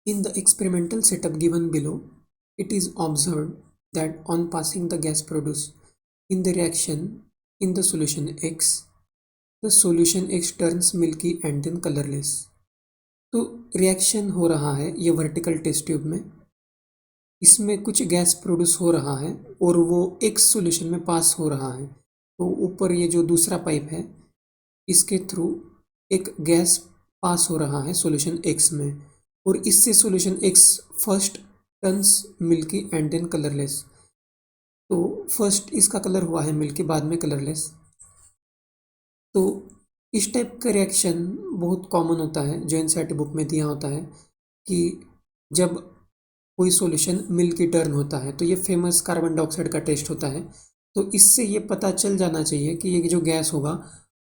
In the experimental setup given below, it is observed that on passing the gas produced in the reaction in the solution X, the solution X turns milky and then colorless. तो reaction हो रहा है ये vertical test tube में, इसमें कुछ gas produce हो रहा है और वो एक्स सॉल्यूशन में पास हो रहा है। तो ऊपर ये जो दूसरा पाइप है इसके थ्रू एक गैस पास हो रहा है सॉल्यूशन एक्स में, और इससे solution X first turns milky and then colourless. तो फर्स्ट इसका कलर हुआ है मिल्की, बाद में कलरलेस। तो इस टाइप का रिएक्शन बहुत कॉमन होता है जो एनसीईआरटी बुक में दिया होता है कि जब कोई सॉल्यूशन मिल्की टर्न होता है, तो ये फेमस कार्बन डाइऑक्साइड का टेस्ट होता है। तो इससे ये पता चल जाना चाहिए कि ये जो गैस होगा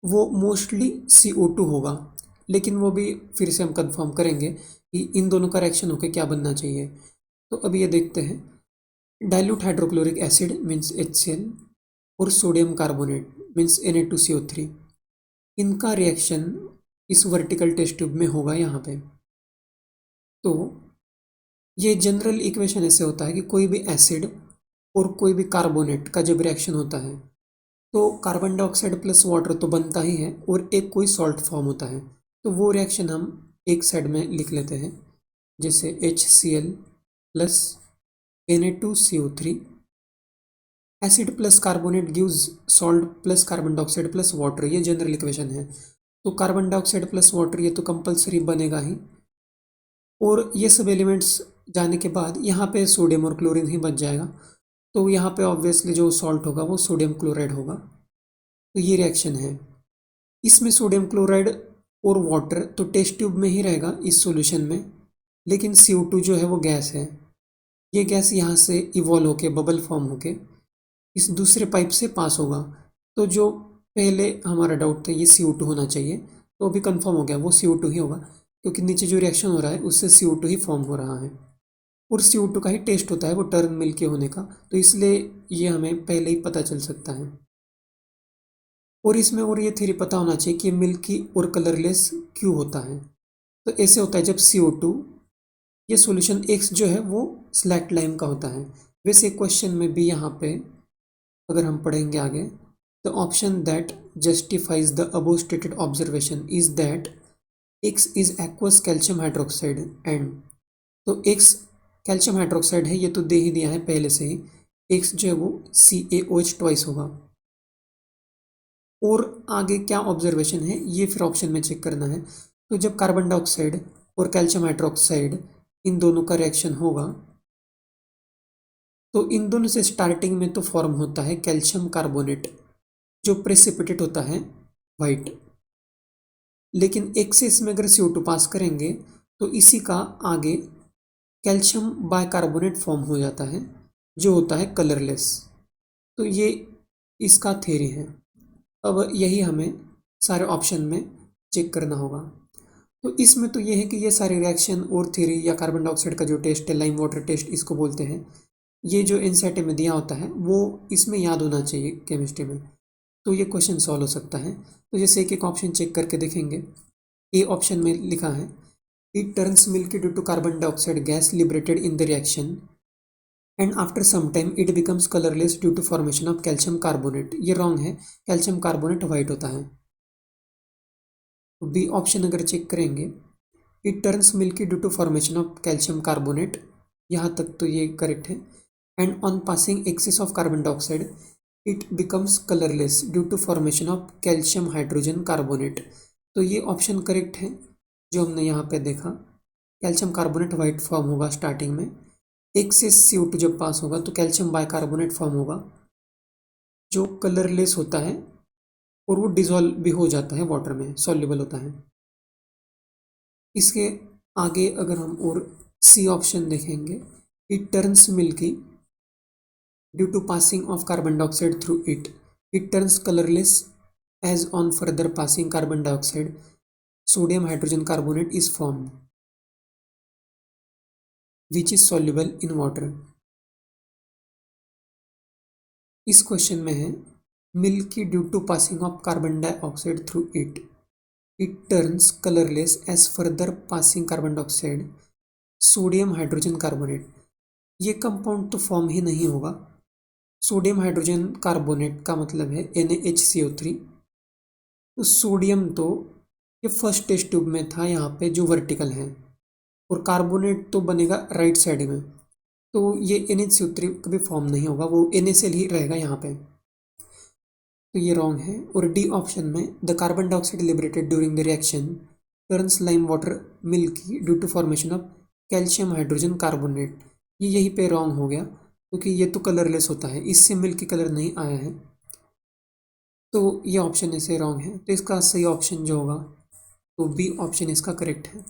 वो मोस्टली CO2 होगा, लेकिन वो भी फिर से हम कंफर्म करेंगे कि इन दोनों का रिएक्शन होकर क्या बनना चाहिए। तो अब ये देखते हैं, dilute hydrochloric acid means HCl और सोडियम कार्बोनेट मीन्स Na2CO3, इनका रिएक्शन इस वर्टिकल टेस्ट ट्यूब में होगा यहाँ पे। तो ये जनरल इक्वेशन ऐसे होता है कि कोई भी एसिड और कोई भी कार्बोनेट का जब रिएक्शन होता है तो कार्बन डाइऑक्साइड प्लस वाटर तो बनता ही है और एक कोई सॉल्ट फॉर्म होता है। तो वो रिएक्शन हम एक साइड में लिख लेते हैं, जैसे HCl plus Na2CO3, acid plus carbonate gives salt plus carbon dioxide plus water, ये जनरल इक्वेशन है। तो कार्बन डाइऑक्साइड प्लस वाटर ये तो कंपलसरी बनेगा ही, और ये सब एलिमेंट्स जाने के बाद यहाँ पे सोडियम और क्लोरीन ही बच जाएगा। तो यहाँ पे ऑब्वियसली जो सॉल्ट होगा वो सोडियम क्लोराइड होगा। तो ये रिएक्शन है, इसमें सोडियम क्लोराइड और वाटर तो टेस्ट ट्यूब में ही रहेगा इस सॉल्यूशन में, लेकिन CO2 जो है वो गैस है। ये गैस यहाँ से इवॉल्व होके बबल फॉर्म होके इस दूसरे पाइप से पास होगा। तो जो पहले हमारा डाउट था ये CO2 होना चाहिए, तो अभी कंफर्म हो गया वो CO2 ही होगा, क्योंकि नीचे जो रिएक्शन हो रहा है उससे CO2 ही फॉर्म हो रहा है और CO2 का ही टेस्ट होता है वो टर्न मिल्की होने का। तो इसलिए ये हमें पहले ही पता चल सकता है, और इसमें और ये थ्योरी पता होना चाहिए कि मिल्की और कलरलेस क्यों होता है। तो ऐसे होता है जब CO2, ये सॉल्यूशन X जो है वो स्लैक्ट लाइम का होता है। वैसे क्वेश्चन में भी यहाँ पे अगर हम पढ़ेंगे आगे, the option that justifies the above stated observation is that X is aqueous calcium hydroxide and, तो X कैल्शियम हाइड्रोक्साइड है, ये तो दे ही दिया है पहले से ही। X जो है वो CaOH ट्वाइस होगा। और आगे क्या ऑब्जर्वेशन है ये फिर ऑप्शन में चेक करना है। तो जब कार्बन डाइऑक्साइड और कैल्शियम हाइड्रोक्साइड इन दोनों का रिएक्शन होगा तो इन दोनों से स्टार्टिंग में तो फॉर्म होता है कैल्शियम कार्बोनेट जो प्रेसिपिटेट होता है वाइट, लेकिन एक्सेस में अगर CO2 पास करेंगे तो इसी का आगे कैल्शियम बाइकार्बोनेट फॉर्म हो जाता है जो होता है कलरलेस। तो ये इसका थ्योरी है। अब यही हमें सारे ऑप्शन में चेक करना होगा। तो इसमें तो ये है कि ये सारे रिएक्शन और थ्योरी या कार्बन डाइऑक्साइड का जो टेस्ट है, लाइम वाटर टेस्ट इसको बोलते हैं, ये जो एनसीईआरटी में दिया होता है वो इसमें याद होना चाहिए केमिस्ट्री में, तो ये क्वेश्चन सॉल्व हो सकता है। तो जैसे एक एक ऑप्शन चेक करके देखेंगे। ए ऑप्शन में लिखा है it turns milky due to carbon dioxide gas liberated in the reaction and after some time it becomes colourless due to formation of calcium carbonate, ये रॉन्ग है, कैल्शियम कार्बोनेट वाइट होता है। B option अगर check करेंगे, it turns milky due to formation of calcium carbonate, यहाँ तक तो ये करेक्ट है। And on passing excess of carbon dioxide it becomes colourless due to formation of calcium hydrogen carbonate, तो ये ऑप्शन करेक्ट है जो हमने यहाँ पे देखा। कैल्शियम कार्बोनेट वाइट फॉर्म होगा स्टार्टिंग में, एक्सेस CO2 जब पास होगा तो कैल्शियम बाइकार्बोनेट फॉर्म होगा जो कलरलेस होता है और वो डिजॉल्व भी हो जाता है वाटर में, सॉल्युबल होता है। इसके आगे अगर हम और सी ऑप्शन देखेंगे, it turns milky due to passing of carbon dioxide through it turns colourless as on further passing carbon dioxide sodium hydrogen carbonate is formed which is soluble in water. इस question में है milky due to passing of carbon dioxide through it turns colourless as further passing carbon dioxide sodium hydrogen carbonate, ये compound तो form ही नहीं होगा। Sodium hydrogen carbonate का मतलब है NaHCO3। तो सोडियम तो ये फर्स्ट टेस्ट ट्यूब में था यहाँ पे जो वर्टिकल है, और कार्बोनेट तो बनेगा राइट साइड में, तो ये NaCO3 कभी फॉर्म नहीं होगा, वो NaCl ही रहेगा यहाँ पे। तो ये रॉन्ग है। और डी ऑप्शन में the carbon dioxide liberated during the reaction turns lime water milky due to formation of calcium hydrogen carbonate, ये यहीं पे रॉन्ग हो गया क्योंकि ये तो कलरलेस होता है, इससे मिल्की कलर नहीं आया है। तो ये ऑप्शन ऐसे रॉन्ग है। तो इसका सही ऑप्शन जो होगा तो बी ऑप्शन इसका करेक्ट है।